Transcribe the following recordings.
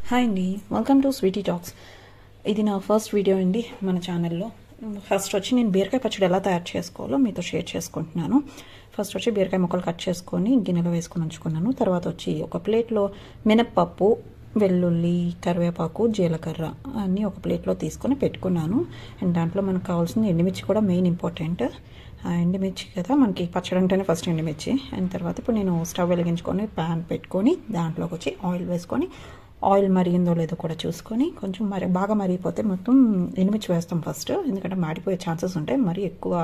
Hi అండి, welcome to Sweety talks. ఇది నా ఫస్ట్ వీడియో అండి మన ఛానల్లో. ఫస్ట్ వచ్చి నేను బీరకాయ పచ్చడి ఎలా తయారు చేసుకోవాలో మీతో షేర్ చేసుకుంటున్నాను. ఫస్ట్ వచ్చి బీరకాయ ముక్కలు కట్ చేసుకొని గిన్నెలో వేసుకొని ఉంచుకున్నాను. తర్వాత వచ్చి ఒక ప్లేట్లో మినప్పప్పు, వెల్లుల్లి, కరివేపాకు, జీలకర్ర అన్నీ ఒక ప్లేట్లో తీసుకొని పెట్టుకున్నాను. అండ్ దాంట్లో మనకు కావాల్సిన ఎండుమిర్చి కూడా మెయిన్ ఇంపార్టెంట్. ఎండుమిర్చి కదా మనకి పచ్చడి అంటేనే ఫస్ట్ ఎండుమిర్చి. అండ్ తర్వాత ఇప్పుడు నేను స్టవ్ వెలిగించుకొని ప్యాన్ పెట్టుకొని దాంట్లోకి వచ్చి ఆయిల్ వేసుకొని, ఆయిల్ మరిగిందో లేదో కూడా చూసుకొని కొంచెం బాగా మరిగిపోతే మొత్తం ఎండుమిర్చి వేస్తాం ఫస్ట్, ఎందుకంటే మాడిపోయే ఛాన్సెస్ ఉంటాయి. మరీ ఎక్కువ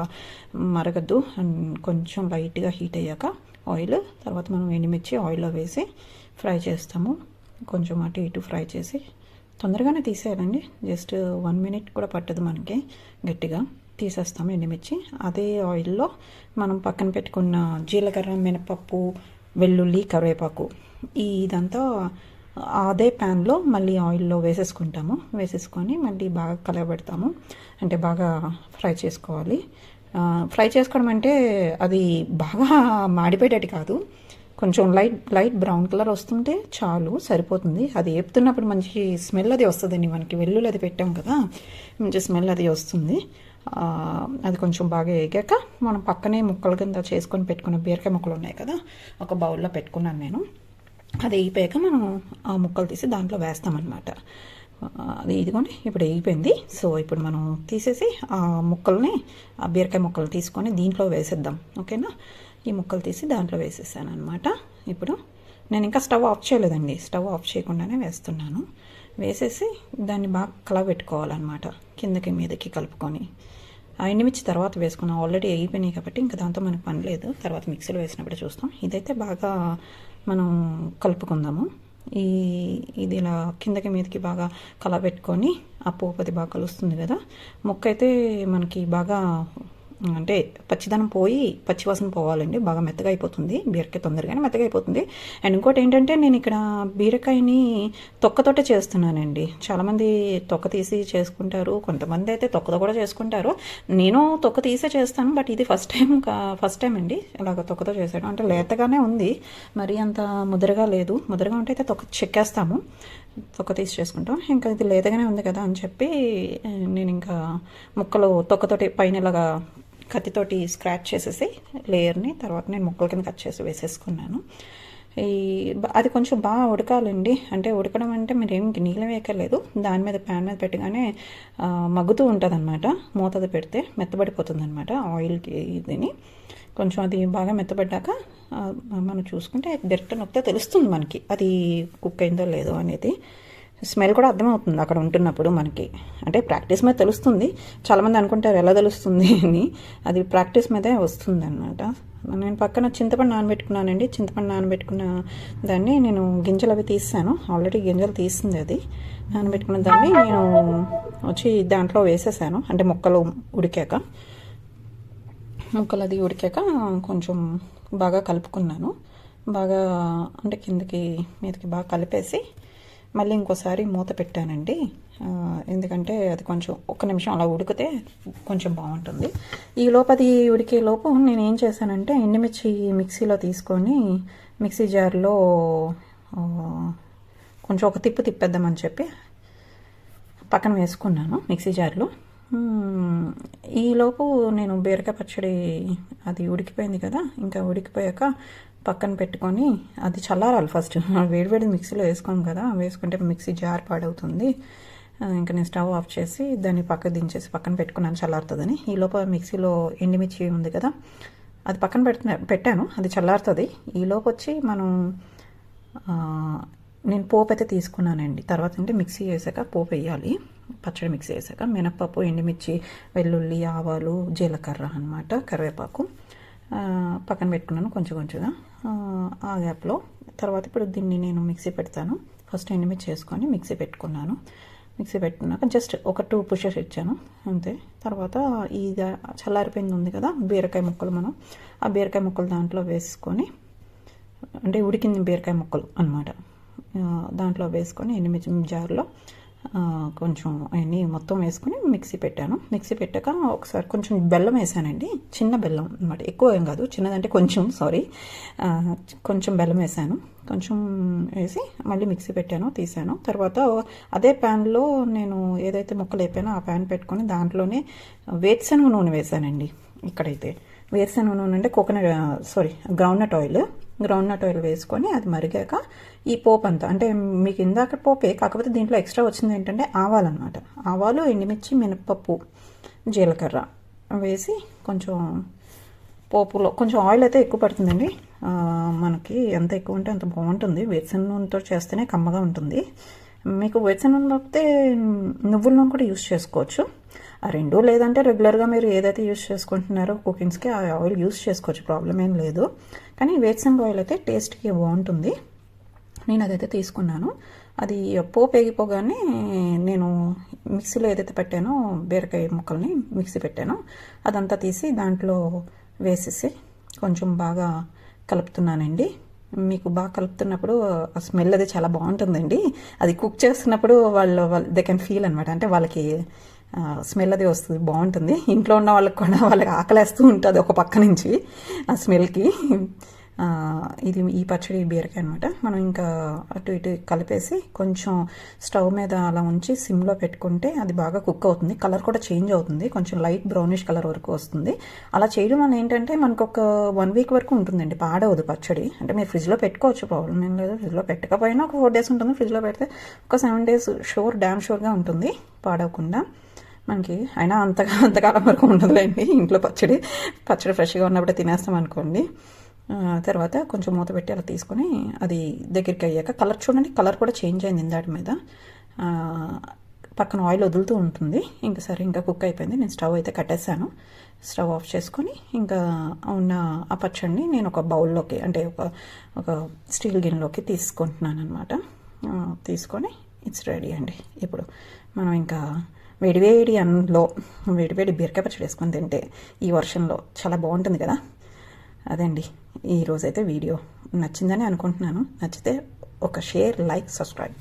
మరగద్దు. అండ్ కొంచెం లైట్గా హీట్ అయ్యాక ఆయిల్, తర్వాత మనం ఎండుమిర్చి ఆయిల్లో వేసి ఫ్రై చేస్తాము. కొంచెం అటు ఇటు ఫ్రై చేసి తొందరగానే తీసేయాలండి. జస్ట్ 1 minute కూడా పట్టదు మనకి. గట్టిగా తీసేస్తాము ఎండుమిర్చి. అదే ఆయిల్లో మనం పక్కన పెట్టుకున్న జీలకర్ర, మినపప్పు, వెల్లుల్లి, కరివేపాకు ఇదంతా అదే ప్యాన్లో మళ్ళీ ఆయిల్లో వేసేసుకొని మళ్ళీ బాగా కలయబెడతాము. అంటే బాగా ఫ్రై చేసుకోవాలి. ఫ్రై చేసుకోవడం అంటే అది బాగా మాడిపోయేటట్టు కాదు, కొంచెం లైట్ బ్రౌన్ కలర్ వస్తుంటే చాలు, సరిపోతుంది. అది వేపుతున్నప్పుడు మంచి స్మెల్ అది వస్తుందండి మనకి. వెల్లుల్లి అది పెట్టాం కదా, మంచి స్మెల్ అది వస్తుంది. అది కొంచెం బాగా వేగాక మనం పక్కనే ముక్కల కింద చేసుకొని పెట్టుకున్న బీరకాయ ముక్కలు ఉన్నాయి కదా, ఒక బౌల్లో పెట్టుకున్నాను నేను. అది వేగిపోయాక మనం ఆ ముక్కలు తీసి దాంట్లో వేస్తామన్నమాట. అది ఇదిగోండి ఇప్పుడు వేగిపోయింది. సో ఇప్పుడు మనం తీసేసి ఆ ముక్కల్ని, ఆ బీరకాయ ముక్కలు తీసుకొని దీంట్లో వేసేద్దాం. ఓకేనా? ఈ ముక్కలు తీసి దాంట్లో వేసేసాను అనమాట. ఇప్పుడు నేను ఇంకా స్టవ్ ఆఫ్ చేయలేదండి, స్టవ్ ఆఫ్ చేయకుండానే వేస్తున్నాను. వేసేసి దాన్ని బాగా కలబెట్టుకోవాలన్నమాట, కిందకి మీదకి కలుపుకొని. ఆ ఎండుమిర్చి తర్వాత వేసుకున్నాం, ఆల్రెడీ వేగిపోయినాయి కాబట్టి ఇంకా దాంతో మనకు పని లేదు. తర్వాత మిక్సీలో వేసినప్పుడు చూస్తాం. ఇదైతే బాగా మనం కలుపుకుందాము. ఇది ఇలా కిందకి మీదకి బాగా కలబెట్టుకొని ఆ పోపు అది బాగా కలుస్తుంది కదా. ముక్క అయితే మనకి బాగా అంటే పచ్చిదనం పోయి పచ్చివాసన పోవాలండి. బాగా మెత్తగా అయిపోతుంది బీరకాయ, తొందరగానే మెత్తగా అయిపోతుంది. అండ్ ఇంకోటి ఏంటంటే నేను ఇక్కడ బీరకాయని తొక్కతోటే చేస్తున్నానండి. చాలామంది తొక్క తీసి చేసుకుంటారు, కొంతమంది అయితే తొక్కతో కూడా చేసుకుంటారు. నేను తొక్క తీసే చేస్తాను, బట్ ఇది ఫస్ట్ టైం అండి ఇలాగ తొక్కతో చేశాను. అంటే లేతగానే ఉంది, మరీ అంత ముద్రగా లేదు. ముద్రగా ఉంటే అయితే తొక్క చెక్కేస్తాము, తొక్క తీసి చేసుకుంటాం. ఇంకా ఇది లేతగానే ఉంది కదా అని చెప్పి నేను ఇంకా ముక్కలు తొక్కతోటి పైన ఇలాగా కత్తితోటి స్క్రాచ్ చేసేసి లేయర్ని తర్వాత నేను ముక్కల కింద కట్ చేసి వేసేసుకున్నాను. అది కొంచెం బాగా ఉడకాలండి. అంటే ఉడకడం అంటే మీరు ఏం నీళ్ళు వేయక్కర్లేదు, దాని మీద ప్యాన్ మీద పెట్టగానే మగ్గుతూ ఉంటుంది అనమాట. మూతది పెడితే మెత్తబడిపోతుంది అనమాట ఆయిల్కి. ఇదిని కొంచెం అది బాగా మెత్తబడ్డాక మనం చూసుకుంటే డైరెక్ట్ నొక్కితే తెలుస్తుంది మనకి అది కుక్ అయిందో లేదో అనేది. స్మెల్ కూడా అర్థమవుతుంది అక్కడ ఉంటున్నప్పుడు మనకి. అంటే ప్రాక్టీస్ మీద తెలుస్తుంది. చాలామంది అనుకుంటారు ఎలా తెలుస్తుంది అని, అది ప్రాక్టీస్ మీదే వస్తుంది అనమాట. నేను పక్కన చింతపండు నానబెట్టుకున్నానండి. చింతపండు నానబెట్టుకున్న దాన్ని నేను గింజలు అవి తీసాను, ఆల్రెడీ గింజలు తీసింది అది. నానబెట్టుకున్న దాన్ని నేను వచ్చి దాంట్లో వేసేసాను. అంటే ముక్కలు అది ఉడికాక కొంచెం బాగా కలుపుకున్నాను. బాగా అంటే కిందకి మీదకి బాగా కలిపేసి మళ్ళీ ఇంకోసారి మూత పెట్టానండి. ఎందుకంటే అది కొంచెం 1 నిమిషం అలా ఉడికితే కొంచెం బాగుంటుంది. ఈ లోపు అది ఉడికే లోపు నేను ఏం చేశానంటే ఎండుమిర్చి మిక్సీలో తీసుకొని మిక్సీ జార్లో కొంచెం ఒక తిప్పేద్దామని చెప్పి పక్కన వేసుకున్నాను మిక్సీ జార్లో. ఈలోపు నేను బీరకాయ పచ్చడి అది ఉడికిపోయింది కదా, ఇంకా ఉడికిపోయాక పక్కన పెట్టుకొని అది చల్లారాలి ఫస్ట్. వేడివేడి మిక్సీలో వేసుకోను కదా, వేసుకుంటే మిక్సీ జార్ పాడవుతుంది. ఇంకా నేను స్టవ్ ఆఫ్ చేసి దాన్ని పక్కకు దించేసి పక్కన పెట్టుకున్నాను చల్లారుతుందని. ఈ లోపల మిక్సీలో ఎండుమిర్చి ఉంది కదా, అది పక్కన పెట్టాను, అది చల్లారుతుంది. ఈ లోపు వచ్చి నేను పోపు అయితే తీసుకున్నానండి. తర్వాత అంటే మిక్సీ వేసాక పోపు వేయాలి. పచ్చడి మిక్సీ వేసాక మినప్పప్పు, ఎండుమిర్చి, వెల్లుల్లి, ఆవాలు, జీలకర్ర అనమాట, కరివేపాకు పక్కన పెట్టుకున్నాను కొంచెంగా ఆ గ్యాప్లో. తర్వాత ఇప్పుడు దీన్ని నేను మిక్సీ పెడతాను. ఫస్ట్ ఎండుమిర్చి వేసుకొని మిక్సీ పెట్టుకున్నాను. మిక్సీ పెట్టుకున్నాక జస్ట్ ఒక 2 పుషెస్ ఇచ్చాను అంతే. తర్వాత ఇది చల్లారిపోయింది ఉంది కదా బీరకాయ ముక్కలు, మనం ఆ బీరకాయ ముక్కలు దాంట్లో వేసుకొని, అంటే ఉడికింది బీరకాయ ముక్కలు అనమాట, దాంట్లో వేసుకొని ఎండుమిర్చి జార్లో కొంచెం అవన్నీ మొత్తం వేసుకొని మిక్సీ పెట్టాను. మిక్సీ పెట్టాక ఒకసారి కొంచెం బెల్లం వేసానండి, చిన్న బెల్లం అనమాట, ఎక్కువ ఏం కాదు, చిన్నదంటే కొంచెం కొంచెం బెల్లం వేసాను. కొంచెం వేసి మళ్ళీ మిక్సీ పెట్టాను, తీసాను. తర్వాత అదే ప్యాన్లో నేను ఏదైతే ముక్కలు వేపానో ఆ ప్యాన్ పెట్టుకొని దాంట్లోనే వేరుశనగ నూనె వేసానండి. ఇక్కడైతే వేరుశనగ నూనె అంటే గ్రౌండ్నట్ ఆయిల్ వేసుకొని అది మరిగాక ఈ పోపు అంతా, అంటే మీకు ఇందాక పోపే కాకపోతే దీంట్లో ఎక్స్ట్రా వచ్చింది ఏంటంటే ఆవాలన్నమాట. ఆవాలు, ఎండుమిర్చి, మినపప్పు, జీలకర్ర వేసి కొంచెం పోపులో కొంచెం ఆయిల్ అయితే ఎక్కువ పడుతుందండి. మనకి ఎంత ఎక్కువ ఉంటే అంత బాగుంటుంది. వేరుశనగ నూనెతో చేస్తేనే కమ్మగా ఉంటుంది. మీకు వేరుశనగ నూనె లేకపోతే నువ్వుల నూనె కూడా యూస్ చేసుకోవచ్చు. ఆ రెండు లేదంటే రెగ్యులర్గా మీరు ఏదైతే యూస్ చేసుకుంటున్నారో కుకింగ్స్కి ఆ ఆయిల్ యూస్ చేసుకోవచ్చు, ప్రాబ్లం ఏం లేదు. కానీ వేరుశనగ ఆయిల్ అయితే టేస్ట్కి బాగుంటుంది. నేను అదైతే తీసుకున్నాను. అది పోపు వేగిపోగానే నేను మిక్సీలో ఏదైతే పెట్టానో బీరకాయ ముక్కల్ని మిక్సీ పెట్టానో అదంతా తీసి దాంట్లో వేసేసి కొంచెం బాగా కలుపుతున్నానండి. మీకు బాగా కలుపుతున్నప్పుడు ఆ స్మెల్ అది చాలా బాగుంటుందండి. అది కుక్ చేస్తున్నప్పుడు వాళ్ళు దే కెన్ ఫీల్ అనమాట, అంటే వాళ్ళకి స్మెల్ అది వస్తుంది, బాగుంటుంది. ఇంట్లో ఉన్న వాళ్ళకి కూడా వాళ్ళకి ఆకలేస్తూ ఉంటుంది ఒక పక్క నుంచి ఆ స్మెల్కి. ఇది ఈ పచ్చడి బీరకాయ అనమాట. మనం ఇంకా అటు ఇటు కలిపేసి కొంచెం స్టవ్ మీద అలా ఉంచి సిమ్లో పెట్టుకుంటే అది బాగా కుక్ అవుతుంది. కలర్ కూడా చేంజ్ అవుతుంది, కొంచెం లైట్ బ్రౌనిష్ కలర్ వరకు వస్తుంది. అలా చేయడం వల్ల ఏంటంటే మనకు ఒక 1 వీక్ వరకు ఉంటుందండి, పాడవదు పచ్చడి. అంటే మీరు ఫ్రిడ్జ్లో పెట్టుకోవచ్చు, ప్రాబ్లం ఏం లేదు. ఫ్రిడ్జ్లో పెట్టకపోయినా ఒక 4 days ఉంటుంది, ఫ్రిడ్జ్లో పెడితే ఒక 7 days డ్యామ్ షూర్గా ఉంటుంది, పాడవకుండా. మనకి అయినా అంతకాలం వరకు ఉండదులేండి ఇంట్లో పచ్చడి ఫ్రెష్గా ఉన్నప్పుడే తినేస్తాం అనుకోండి. తర్వాత కొంచెం మూత పెట్టి అలా తీసుకొని అది దగ్గరికి అయ్యాక కలర్ చూడండి, కలర్ కూడా చేంజ్ అయింది ఇందాటి మీద. పక్కన ఆయిల్ వదులుతూ ఉంటుంది. ఇంకా సరే, ఇంకా కుక్ అయిపోయింది. నేను స్టవ్ అయితే కట్టేసాను. స్టవ్ ఆఫ్ చేసుకొని ఇంకా ఉన్న ఆ పచ్చడిని నేను ఒక బౌల్లోకి, అంటే ఒక స్టీల్ గిన్నెలోకి తీసుకుంటున్నాను అనమాట. తీసుకొని ఇట్స్ రెడీ అండి. ఇప్పుడు మనం ఇంకా వేడివేడి అన్నంలో వేడివేడి బీరకాయ పచ్చడి వేసుకొని తింటే ఈ వర్షంలో చాలా బాగుంటుంది కదా. అదండి, ఈరోజైతే వీడియో నచ్చిందని అనుకుంటున్నాను. నచ్చితే ఒక షేర్, లైక్, సబ్స్క్రైబ్.